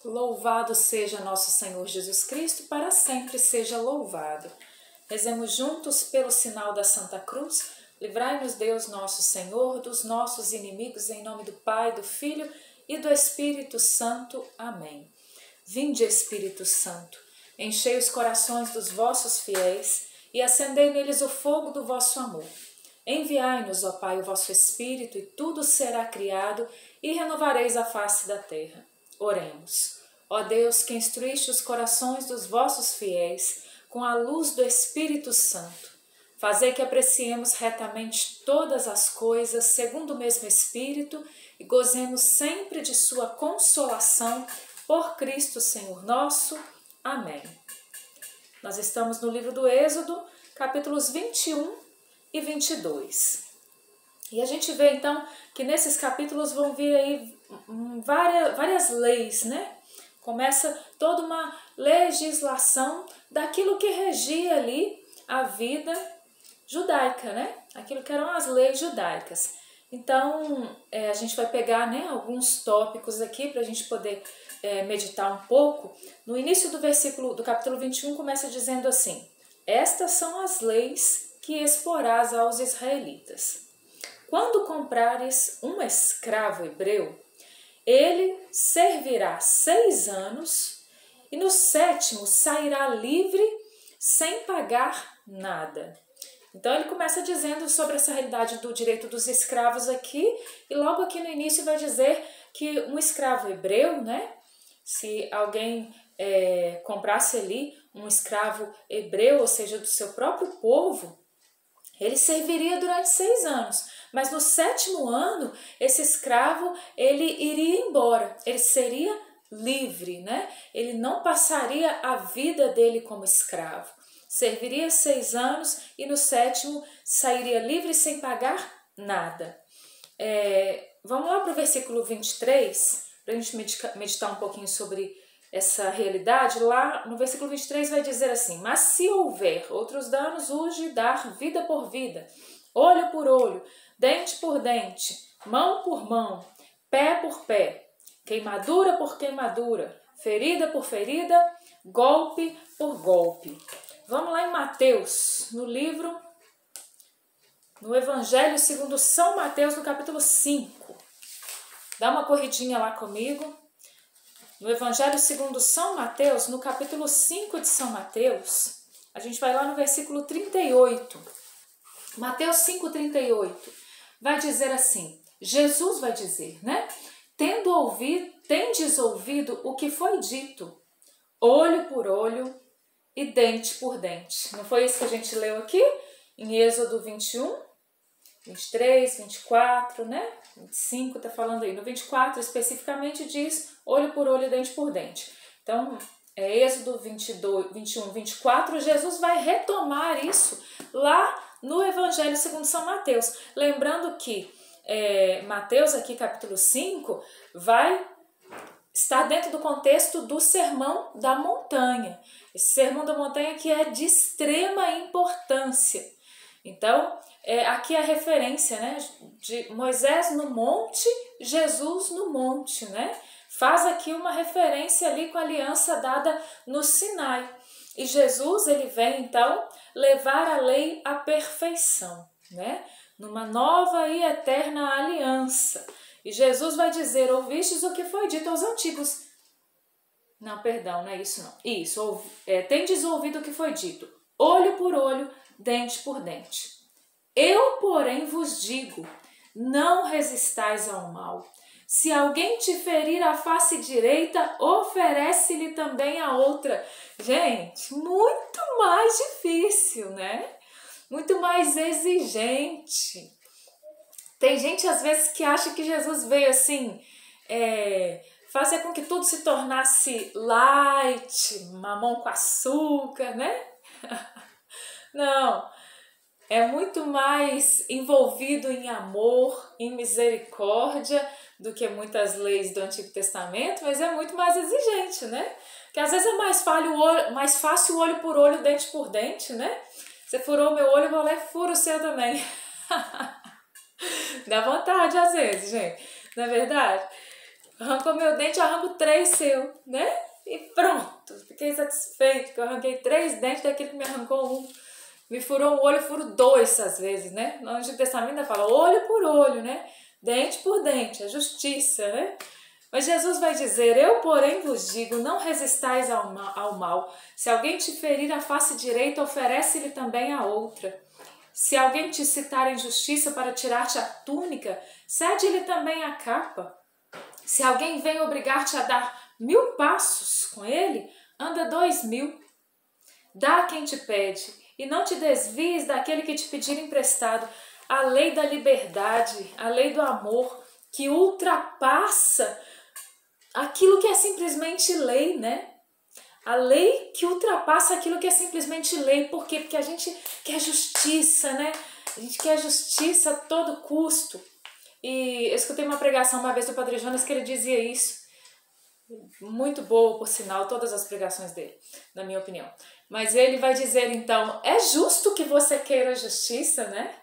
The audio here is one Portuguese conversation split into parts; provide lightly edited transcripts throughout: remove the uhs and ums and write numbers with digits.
Louvado seja nosso Senhor Jesus Cristo, para sempre seja louvado. Rezemos juntos pelo sinal da Santa Cruz. Livrai-nos Deus nosso Senhor dos nossos inimigos, em nome do Pai, do Filho e do Espírito Santo. Amém. Vinde, Espírito Santo, enchei os corações dos vossos fiéis e acendei neles o fogo do vosso amor. Enviai-nos, ó Pai, o vosso Espírito, e tudo será criado, e renovareis a face da terra. Oremos. Ó Deus, que instruíste os corações dos vossos fiéis com a luz do Espírito Santo, fazei que apreciemos retamente todas as coisas segundo o mesmo Espírito e gozemos sempre de sua consolação por Cristo Senhor nosso. Amém. Nós estamos no livro do Êxodo, capítulos 21 e 22. E a gente vê então que nesses capítulos vão vir aí várias leis, né? Começa toda uma legislação daquilo que regia ali a vida judaica, né? Aquilo que eram as leis judaicas. Então, a gente vai pegar, né, alguns tópicos aqui para a gente poder meditar um pouco. No início do capítulo 21 começa dizendo assim: estas são as leis que exporás aos israelitas. Quando comprares um escravo hebreu, ele servirá 6 anos e no 7º sairá livre sem pagar nada. Então ele começa dizendo sobre essa realidade do direito dos escravos aqui, e logo aqui no início vai dizer que um escravo hebreu, né? Se alguém comprasse ali um escravo hebreu, ou seja, do seu próprio povo, ele serviria durante 6 anos, mas no 7º ano, esse escravo, ele iria embora, ele seria livre, né? Ele não passaria a vida dele como escravo. Serviria 6 anos e no 7º sairia livre sem pagar nada. Vamos lá para o versículo 23, para a gente meditar um pouquinho sobre essa realidade. Lá no versículo 23 vai dizer assim: mas se houver outros danos, urge dar vida por vida, olho por olho, dente por dente, mão por mão, pé por pé, queimadura por queimadura, ferida por ferida, golpe por golpe. Vamos lá em Mateus, no Evangelho segundo São Mateus, no capítulo 5. Dá uma corridinha lá comigo. No Evangelho segundo São Mateus, no capítulo 5 de São Mateus, a gente vai lá no versículo 38. Mateus 5,38 vai dizer assim, Jesus vai dizer, né? Tendes ouvido o que foi dito, olho por olho e dente por dente. Não foi isso que a gente leu aqui? Em Êxodo 21, 23, 24, né? 25 está falando aí. No 24 especificamente diz olho por olho e dente por dente. Então, Êxodo 22, 21, 24, Jesus vai retomar isso lá no Evangelho segundo São Mateus. Lembrando que Mateus, aqui capítulo 5, vai estar dentro do contexto do Sermão da Montanha. Esse Sermão da Montanha que é de extrema importância. Então, aqui a referência, né, de Moisés no monte, Jesus no monte, né? Faz aqui uma referência ali com a aliança dada no Sinai. E Jesus, ele vem então levar a lei à perfeição, né? Numa nova e eterna aliança. E Jesus vai dizer: ouvistes o que foi dito aos antigos. Não, perdão, não é isso não. Isso, tendes ouvido o que foi dito, olho por olho, dente por dente. Eu, porém, vos digo, não resistais ao mal. Se alguém te ferir a face direita, oferece-lhe também a outra. Gente, muito mais difícil, né? Muito mais exigente. Tem gente, às vezes, que acha que Jesus veio assim, fazer com que tudo se tornasse light, mamão com açúcar, né? Não. É muito mais envolvido em amor, em misericórdia, do que muitas leis do Antigo Testamento, mas é muito mais exigente, né? Porque às vezes é mais fácil olho por olho, dente por dente, né? Você furou meu olho, eu vou lá e furo o seu também. Dá vontade às vezes, gente, não é verdade? Arrancou meu dente, eu arranco 3 seu, né? E pronto, fiquei satisfeito que eu arranquei 3 dentes daquele que me arrancou um. Me furou um olho, eu furo 2 às vezes, né? No Antigo Testamento ainda fala olho por olho, né? Dente por dente, a justiça, né? Mas Jesus vai dizer, eu porém vos digo, não resistais ao mal. Se alguém te ferir a face direita, oferece-lhe também a outra. Se alguém te citar a injustiça para tirar-te a túnica, cede-lhe também a capa. Se alguém vem obrigar-te a dar 1000 passos com ele, anda 2000. Dá a quem te pede, e não te desvies daquele que te pedir emprestado. A lei da liberdade, a lei do amor, que ultrapassa aquilo que é simplesmente lei, né? A lei que ultrapassa aquilo que é simplesmente lei. Por quê? Porque a gente quer justiça, né? A gente quer justiça a todo custo. E eu escutei uma pregação uma vez do Padre Jonas que ele dizia isso. Muito boa, por sinal, todas as pregações dele, na minha opinião. Mas ele vai dizer, então, é justo que você queira justiça, né?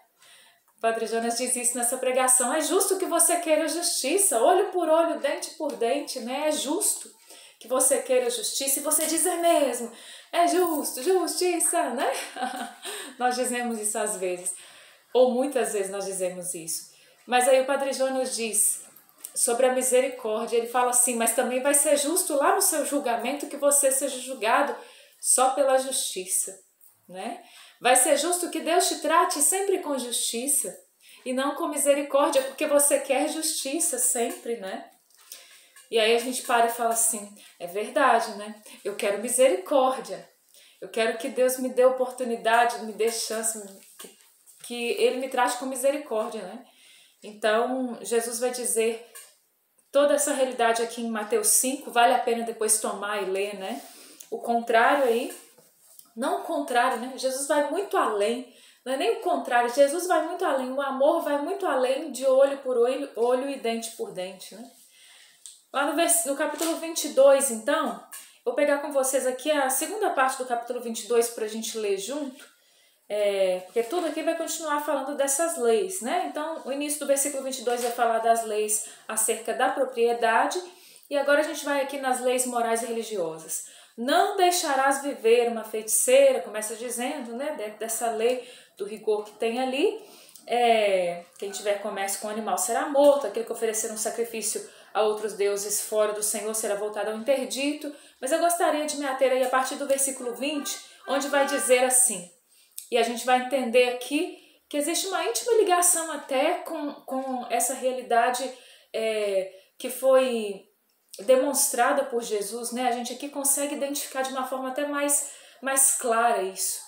O Padre Jonas diz isso nessa pregação. É justo que você queira justiça, olho por olho, dente por dente, né? É justo que você queira justiça, e você diz mesmo, é justo, justiça, né? Nós dizemos isso às vezes, ou muitas vezes nós dizemos isso. Mas aí o Padre Jonas diz sobre a misericórdia, ele fala assim, mas também vai ser justo lá no seu julgamento que você seja julgado só pela justiça, né? Vai ser justo que Deus te trate sempre com justiça e não com misericórdia, porque você quer justiça sempre, né? E aí a gente para e fala assim, é verdade, né? Eu quero misericórdia. Eu quero que Deus me dê oportunidade, me dê chance, que Ele me trate com misericórdia, né? Então, Jesus vai dizer toda essa realidade aqui em Mateus 5, vale a pena depois tomar e ler, né? O contrário aí, não o contrário, né? Jesus vai muito além, não é nem o contrário, Jesus vai muito além, o amor vai muito além de olho por olho, olho e dente por dente, né? Lá no capítulo 22, então, vou pegar com vocês aqui a segunda parte do capítulo 22 para a gente ler junto, porque tudo aqui vai continuar falando dessas leis, né? Então, o início do versículo 22 vai falar das leis acerca da propriedade, e agora a gente vai aqui nas leis morais e religiosas. Não deixarás viver uma feiticeira, começa dizendo, né? Dentro dessa lei do rigor que tem ali, quem tiver comércio com animal será morto, aquele que oferecer um sacrifício a outros deuses fora do Senhor será voltado ao interdito. Mas eu gostaria de me ater aí a partir do versículo 20, onde vai dizer assim, e a gente vai entender aqui que existe uma íntima ligação até com essa realidade que foi demonstrada por Jesus, né? A gente aqui consegue identificar de uma forma até mais clara isso.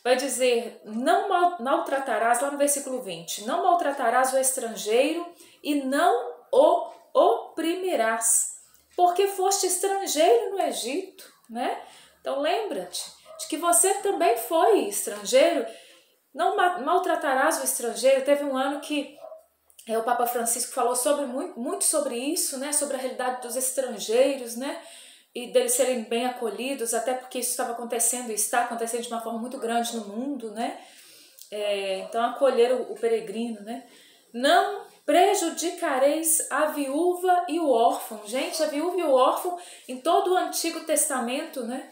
Vai dizer, não maltratarás, lá no versículo 20, não maltratarás o estrangeiro e não o oprimirás, porque foste estrangeiro no Egito, né? Então lembra-te de que você também foi estrangeiro, não maltratarás o estrangeiro. Teve um ano que o Papa Francisco falou muito sobre isso, né? Sobre a realidade dos estrangeiros, né? E deles serem bem acolhidos, até porque isso estava acontecendo e está acontecendo de uma forma muito grande no mundo, né? Então acolher o peregrino, né? Não prejudicareis a viúva e o órfão. Gente, a viúva e o órfão, em todo o Antigo Testamento, né?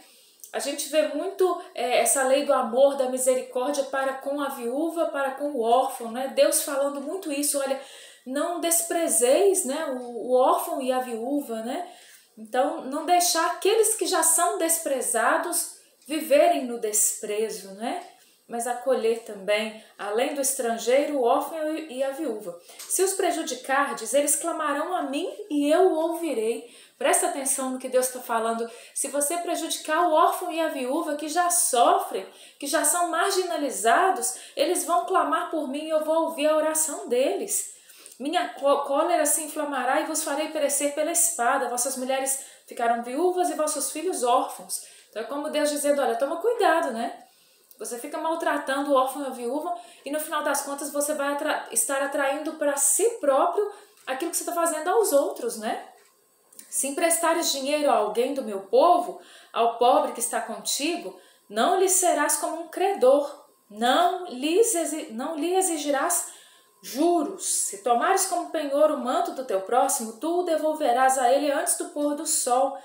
A gente vê muito essa lei do amor, da misericórdia para com a viúva, para com o órfão, né? Deus falando muito isso, olha, não desprezeis, né, o órfão e a viúva, né? Então, não deixar aqueles que já são desprezados viverem no desprezo, né? Mas acolher também, além do estrangeiro, o órfão e a viúva. Se os prejudicardes, eles clamarão a mim e eu o ouvirei. Presta atenção no que Deus está falando. Se você prejudicar o órfão e a viúva que já sofrem, que já são marginalizados, eles vão clamar por mim e eu vou ouvir a oração deles. Minha cólera se inflamará e vos farei perecer pela espada. Vossas mulheres ficarão viúvas e vossos filhos órfãos. Então é como Deus dizendo, olha, toma cuidado, né? Você fica maltratando o órfão e a viúva e no final das contas você vai estar atraindo para si próprio aquilo que você está fazendo aos outros, né? Se emprestares dinheiro a alguém do meu povo, ao pobre que está contigo, não lhe serás como um credor, não lhe exigirás Juros, se tomares como penhor o manto do teu próximo, tu o devolverás a ele antes do pôr do sol,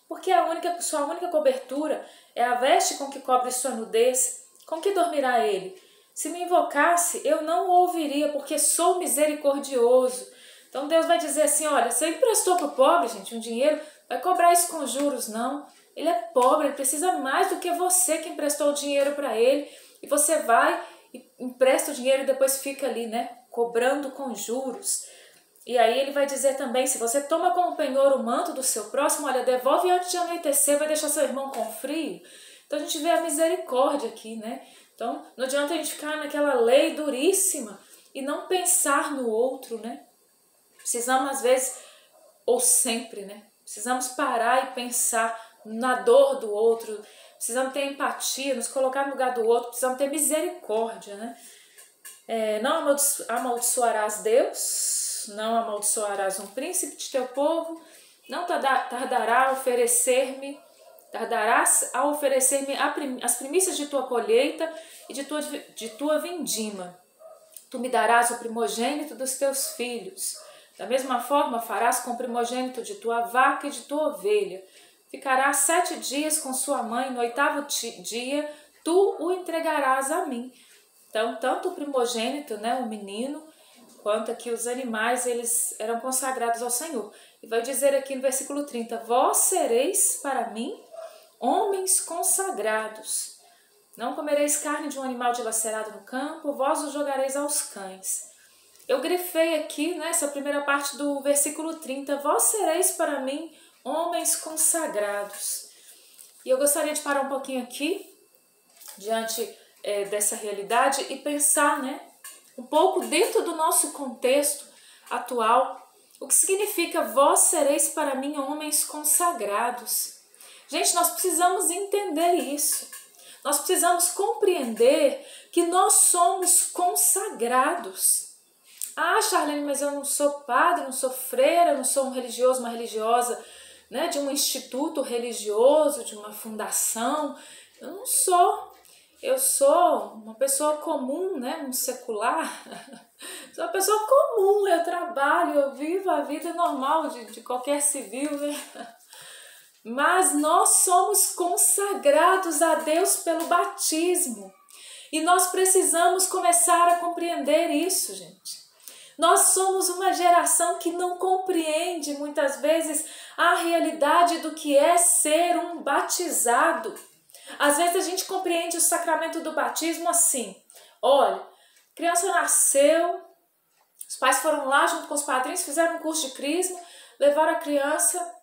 porque sua única cobertura é a veste com que cobre sua nudez. Com que dormirá ele? Se me invocasse, eu não o ouviria, porque sou misericordioso. Então Deus vai dizer assim, olha, você emprestou para o pobre, gente, um dinheiro, vai cobrar isso com juros, não. Ele é pobre, ele precisa mais do que você que emprestou o dinheiro para ele. E você vai e empresta o dinheiro e depois fica ali, né, cobrando com juros. E aí ele vai dizer também, se você toma como penhor o manto do seu próximo, olha, devolve antes de anoitecer, vai deixar seu irmão com frio. Então a gente vê a misericórdia aqui, né? Então não adianta a gente ficar naquela lei duríssima e não pensar no outro, né? Precisamos às vezes, ou sempre, né? Precisamos parar e pensar na dor do outro, precisamos ter empatia, nos colocar no lugar do outro, precisamos ter misericórdia, né? Não amaldiçoarás Deus, não amaldiçoarás um príncipe de teu povo, não tardarás a oferecer-me as primícias de tua colheita e de tua vindima. Tu me darás o primogênito dos teus filhos. Da mesma forma farás com o primogênito de tua vaca e de tua ovelha. Ficará 7 dias com sua mãe, no 8º dia tu o entregarás a mim. Então, tanto o primogênito, né, o menino, quanto aqui os animais, eles eram consagrados ao Senhor. E vai dizer aqui no versículo 30, vós sereis para mim homens consagrados. Não comereis carne de um animal dilacerado no campo, vós o jogareis aos cães. Eu grifei aqui, né, essa primeira parte do versículo 30, vós sereis para mim homens consagrados. E eu gostaria de parar um pouquinho aqui, diante dessa realidade, e pensar, né, um pouco dentro do nosso contexto atual, o que significa vós sereis para mim homens consagrados. Gente, nós precisamos entender isso. Nós precisamos compreender que nós somos consagrados. Ah, Charlene, mas eu não sou padre, não sou freira, não sou um religioso, uma religiosa, né, de um instituto religioso, de uma fundação. Eu não sou. Eu sou uma pessoa comum, né, um secular. Sou uma pessoa comum, eu trabalho, eu vivo a vida normal de qualquer civil, né? Mas nós somos consagrados a Deus pelo batismo. E nós precisamos começar a compreender isso, gente. Nós somos uma geração que não compreende muitas vezes a realidade do que é ser um batizado. Às vezes a gente compreende o sacramento do batismo assim, olha, a criança nasceu, os pais foram lá junto com os padrinhos, fizeram um curso de crisma, levaram a criança,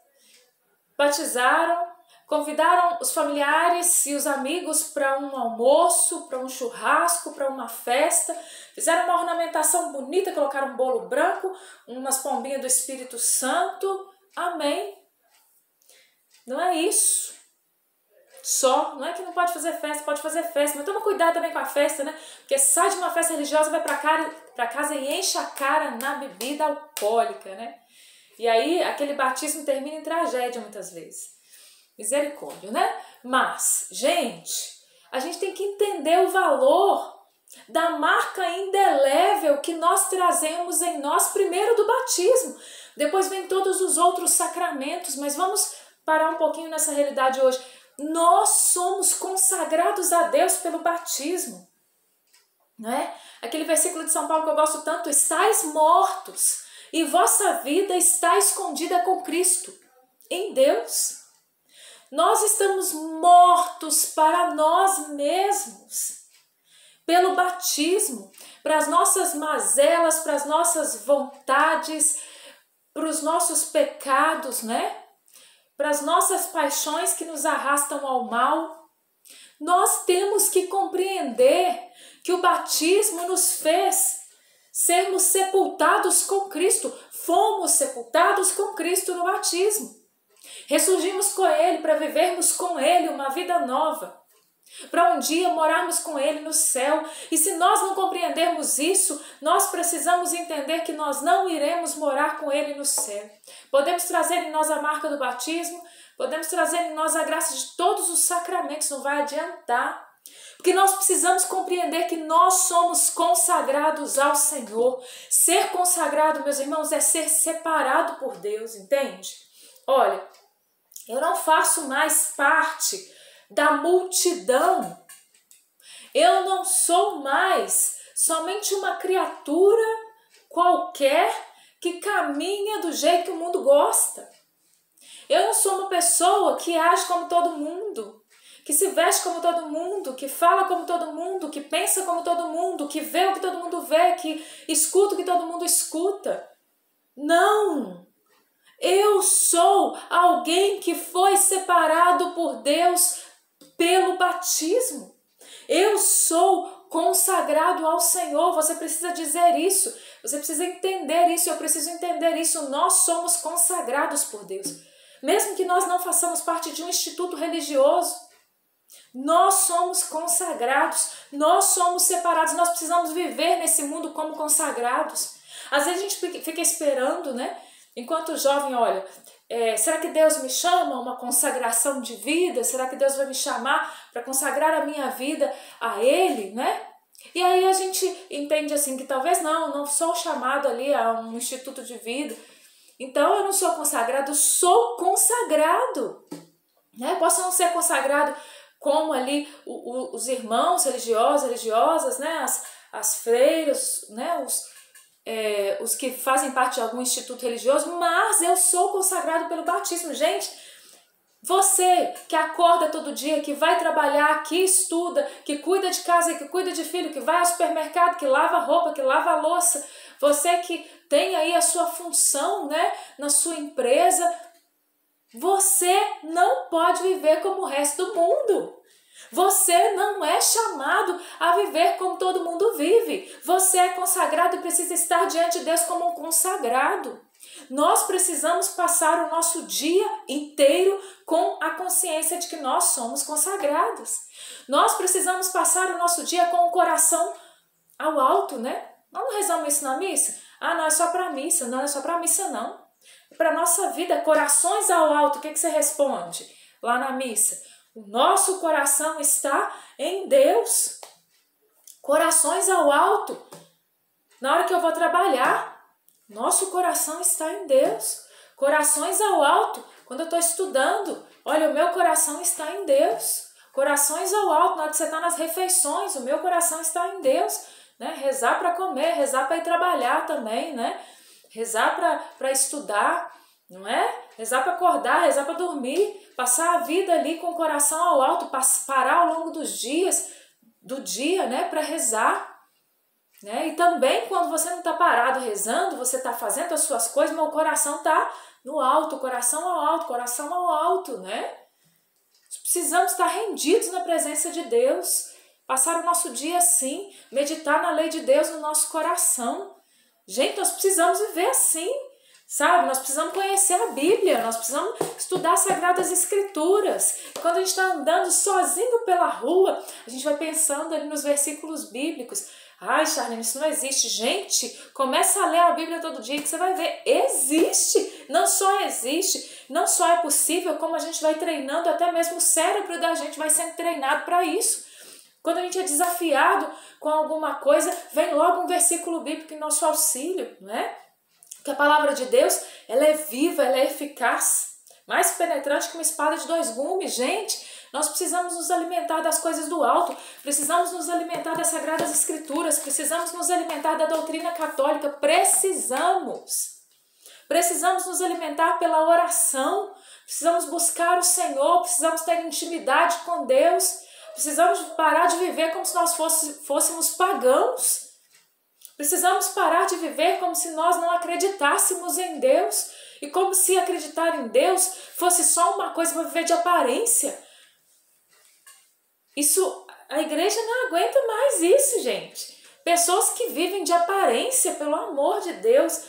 batizaram, convidaram os familiares e os amigos para um almoço, para um churrasco, para uma festa, fizeram uma ornamentação bonita, colocaram um bolo branco, umas pombinhas do Espírito Santo, amém. Não é isso. Só, não é que não pode fazer festa, pode fazer festa, mas toma cuidado também com a festa, né? Porque sai de uma festa religiosa, vai para casa e enche a cara na bebida alcoólica, né? E aí aquele batismo termina em tragédia muitas vezes. Misericórdia, né? Mas, gente, a gente tem que entender o valor da marca indelével que nós trazemos em nós, primeiro do batismo. Depois vem todos os outros sacramentos, mas vamos parar um pouquinho nessa realidade hoje. Nós somos consagrados a Deus pelo batismo, né? Aquele versículo de São Paulo que eu gosto tanto, estáis mortos e vossa vida está escondida com Cristo, em Deus. Nós estamos mortos para nós mesmos, pelo batismo, para as nossas mazelas, para as nossas vontades, para os nossos pecados, né? Para as nossas paixões que nos arrastam ao mal. Nós temos que compreender que o batismo nos fez sermos sepultados com Cristo. Fomos sepultados com Cristo no batismo. Ressurgimos com Ele para vivermos com Ele uma vida nova. Para um dia morarmos com Ele no céu. E se nós não compreendermos isso, nós precisamos entender que nós não iremos morar com Ele no céu. Podemos trazer em nós a marca do batismo, podemos trazer em nós a graça de todos os sacramentos, não vai adiantar. Porque nós precisamos compreender que nós somos consagrados ao Senhor. Ser consagrado, meus irmãos, é ser separado por Deus, entende? Olha, eu não faço mais parte da multidão. Eu não sou mais somente uma criatura qualquer que caminha do jeito que o mundo gosta. Eu não sou uma pessoa que age como todo mundo, que se veste como todo mundo, que fala como todo mundo, que pensa como todo mundo, que vê o que todo mundo vê, que escuta o que todo mundo escuta. Não! Eu sou alguém que foi separado por Deus pelo batismo. Eu sou consagrado ao Senhor. Você precisa dizer isso. Você precisa entender isso. Eu preciso entender isso. Nós somos consagrados por Deus. Mesmo que nós não façamos parte de um instituto religioso, nós somos consagrados. Nós somos separados. Nós precisamos viver nesse mundo como consagrados. Às vezes a gente fica esperando, né? Enquanto jovem, olha, será que Deus me chama a uma consagração de vida? Será que Deus vai me chamar para consagrar a minha vida a Ele, né? E aí a gente entende assim que talvez não sou chamado ali a um instituto de vida. Então eu não sou consagrado, sou consagrado, né? Posso não ser consagrado como ali os irmãos religiosos, religiosas, né? As freiras, né? Os que fazem parte de algum instituto religioso, mas eu sou consagrado pelo batismo. Gente, você que acorda todo dia, que vai trabalhar, que estuda, que cuida de casa, que cuida de filho, que vai ao supermercado, que lava roupa, que lava a louça, você que tem aí a sua função, né, na sua empresa, você não pode viver como o resto do mundo. Você não é chamado a viver como todo mundo vive. Você é consagrado e precisa estar diante de Deus como um consagrado. Nós precisamos passar o nosso dia inteiro com a consciência de que nós somos consagrados. Nós precisamos passar o nosso dia com o coração ao alto, né? Nós não rezamos isso na missa? Ah, não, é só para missa. Não, é só para missa, não. Para a nossa vida, corações ao alto, o que você responde lá na missa? O nosso coração está em Deus. Corações ao alto. Na hora que eu vou trabalhar, nosso coração está em Deus. Corações ao alto. Quando eu estou estudando, olha, o meu coração está em Deus. Corações ao alto. Na hora que você está nas refeições, o meu coração está em Deus. Né? Rezar para comer, rezar para ir trabalhar também, né? Rezar para estudar, não é? Rezar para acordar, rezar para dormir. Passar a vida ali com o coração ao alto, parar ao longo dos dias, do dia, né, para rezar. Né? E também quando você não está parado rezando, você está fazendo as suas coisas, mas o coração está no alto, coração ao alto, né? Precisamos estar rendidos na presença de Deus, passar o nosso dia assim, meditar na lei de Deus no nosso coração. Gente, nós precisamos viver assim. Sabe, nós precisamos conhecer a Bíblia, nós precisamos estudar as Sagradas Escrituras. Quando a gente está andando sozinho pela rua, a gente vai pensando ali nos versículos bíblicos. Ai, Charlene, isso não existe. Gente, começa a ler a Bíblia todo dia que você vai ver. Existe! Não só existe, não só é possível, como a gente vai treinando, até mesmo o cérebro da gente vai sendo treinado para isso. Quando a gente é desafiado com alguma coisa, vem logo um versículo bíblico em nosso auxílio, não é? Porque a palavra de Deus, ela é viva, ela é eficaz, mais penetrante que uma espada de 2 gumes. Gente, nós precisamos nos alimentar das coisas do alto, precisamos nos alimentar das Sagradas Escrituras, precisamos nos alimentar da doutrina católica, precisamos nos alimentar pela oração, precisamos buscar o Senhor, precisamos ter intimidade com Deus, precisamos parar de viver como se nós fôssemos pagãos. Precisamos parar de viver como se nós não acreditássemos em Deus e como se acreditar em Deus fosse só uma coisa para viver de aparência. A igreja não aguenta mais isso, gente. Pessoas que vivem de aparência, pelo amor de Deus.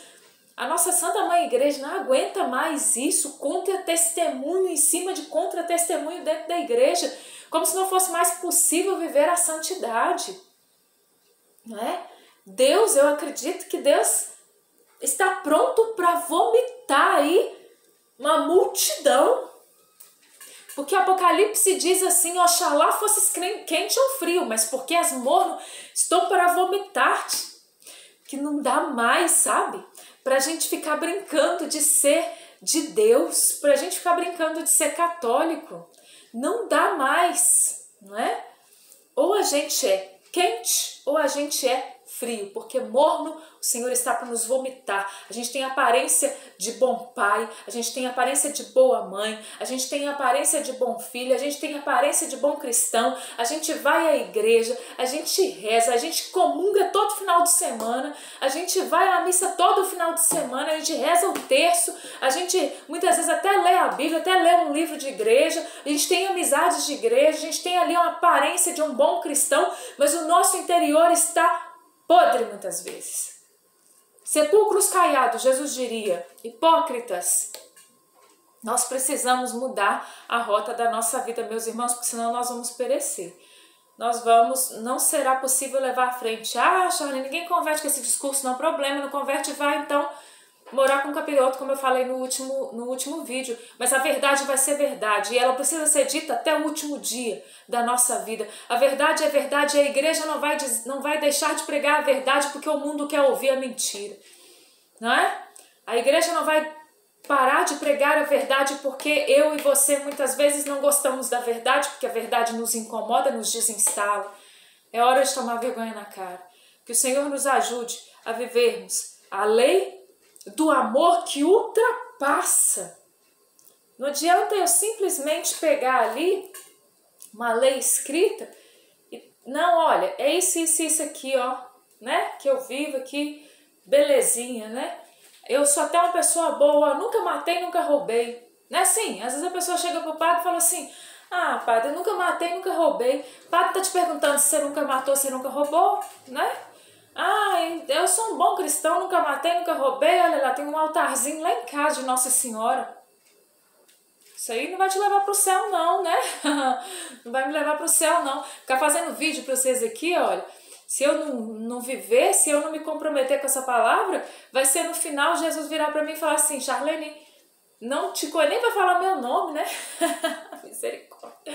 A nossa Santa Mãe Igreja não aguenta mais isso, contra-testemunho em cima de contra-testemunho dentro da igreja, como se não fosse mais possível viver a santidade. Não é? Deus, eu acredito que Deus está pronto para vomitar aí uma multidão. Porque Apocalipse diz assim, oxalá fosses quente ou frio, mas porque és morno, estou para vomitar-te. Que não dá mais, sabe? Pra gente ficar brincando de ser de Deus, pra gente ficar brincando de ser católico. Não dá mais, não é? Ou a gente é quente ou a gente é frio, porque morno o Senhor está para nos vomitar. A gente tem aparência de bom pai, a gente tem aparência de boa mãe, a gente tem aparência de bom filho, a gente tem aparência de bom cristão, a gente vai à igreja, a gente reza, a gente comunga todo final de semana, a gente vai à missa todo final de semana, a gente reza o terço, a gente muitas vezes até lê a Bíblia, até lê um livro de igreja, a gente tem amizades de igreja, a gente tem ali uma aparência de um bom cristão, mas o nosso interior está podre muitas vezes. Sepulcros caiados, Jesus diria, hipócritas. Nós precisamos mudar a rota da nossa vida, meus irmãos, porque senão nós vamos perecer. Não será possível levar à frente. Ah, Charlene, ninguém converte com esse discurso, não, problema, não converte, vai então morar com um capiroto, como eu falei no último vídeo. Mas a verdade vai ser verdade e ela precisa ser dita até o último dia da nossa vida. A verdade é verdade e a igreja não vai deixar de pregar a verdade porque o mundo quer ouvir a mentira. Não é? A igreja não vai parar de pregar a verdade porque eu e você muitas vezes não gostamos da verdade, porque a verdade nos incomoda, nos desinstala. É hora de tomar vergonha na cara. Que o Senhor nos ajude a vivermos a lei do amor que ultrapassa. Não adianta eu simplesmente pegar ali uma lei escrita e não, olha, é isso aqui, ó, né? Que eu vivo aqui, belezinha, né? Eu sou até uma pessoa boa, nunca matei, nunca roubei, né? Assim, às vezes a pessoa chega pro padre e fala assim: ah, padre, eu nunca matei, nunca roubei. O padre tá te perguntando se você nunca matou, se você nunca roubou, né? Ah, eu sou um bom cristão, nunca matei, nunca roubei. Olha lá, tem um altarzinho lá em casa de Nossa Senhora. Isso aí não vai te levar pro céu não, né? Não vai me levar pro céu não. Ficar fazendo vídeo pra vocês aqui, olha. Se eu não viver, se eu não me comprometer com essa palavra, vai ser no final Jesus virar pra mim e falar assim: Charlene, não te conheço, nem vai falar meu nome, né? Misericórdia.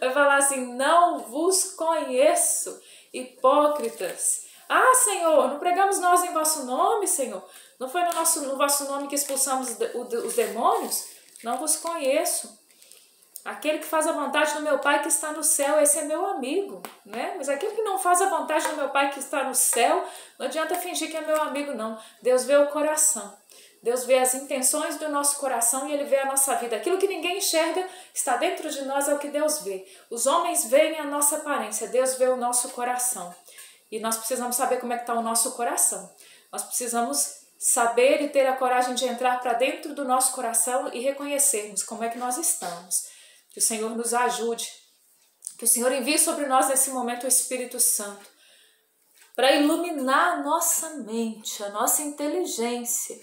Vai falar assim: não vos conheço, hipócritas. Ah, Senhor, não pregamos nós em vosso nome, Senhor? Não foi no vosso nome que expulsamos os demônios? Não vos conheço. Aquele que faz a vontade do meu Pai que está no céu, esse é meu amigo, né? Mas aquele que não faz a vontade do meu Pai que está no céu, não adianta fingir que é meu amigo, não. Deus vê o coração. Deus vê as intenções do nosso coração e Ele vê a nossa vida. Aquilo que ninguém enxerga está dentro de nós, é o que Deus vê. Os homens veem a nossa aparência, Deus vê o nosso coração. E nós precisamos saber como é que está o nosso coração. Nós precisamos saber e ter a coragem de entrar para dentro do nosso coração e reconhecermos como é que nós estamos. Que o Senhor nos ajude, que o Senhor envie sobre nós nesse momento o Espírito Santo para iluminar a nossa mente, a nossa inteligência,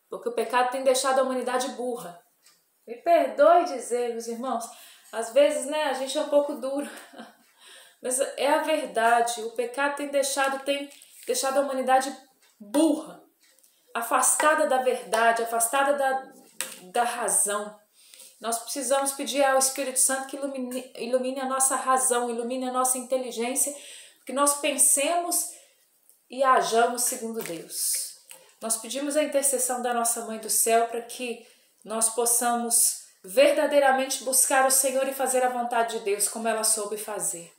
porque o pecado tem deixado a humanidade burra. Me perdoe dizer, meus irmãos, às vezes, né, a gente é um pouco duro, mas é a verdade. O pecado tem deixado a humanidade burra, afastada da verdade, afastada da razão. Nós precisamos pedir ao Espírito Santo que ilumine a nossa razão, ilumine a nossa inteligência, que nós pensemos e hajamos segundo Deus. Nós pedimos a intercessão da nossa Mãe do Céu para que nós possamos verdadeiramente buscar o Senhor e fazer a vontade de Deus, como ela soube fazer.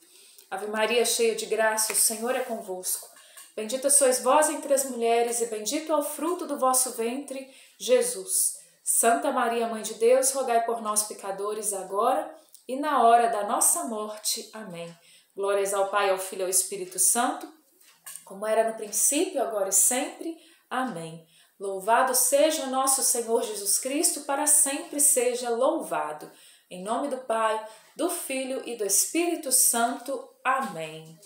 Ave Maria, cheia de graça, o Senhor é convosco. Bendita sois vós entre as mulheres e bendito é o fruto do vosso ventre, Jesus. Santa Maria, Mãe de Deus, rogai por nós, pecadores, agora e na hora da nossa morte. Amém. Glórias ao Pai, ao Filho e ao Espírito Santo, como era no princípio, agora e sempre. Amém. Louvado seja o nosso Senhor Jesus Cristo, para sempre seja louvado. Em nome do Pai, do Filho e do Espírito Santo. Amém.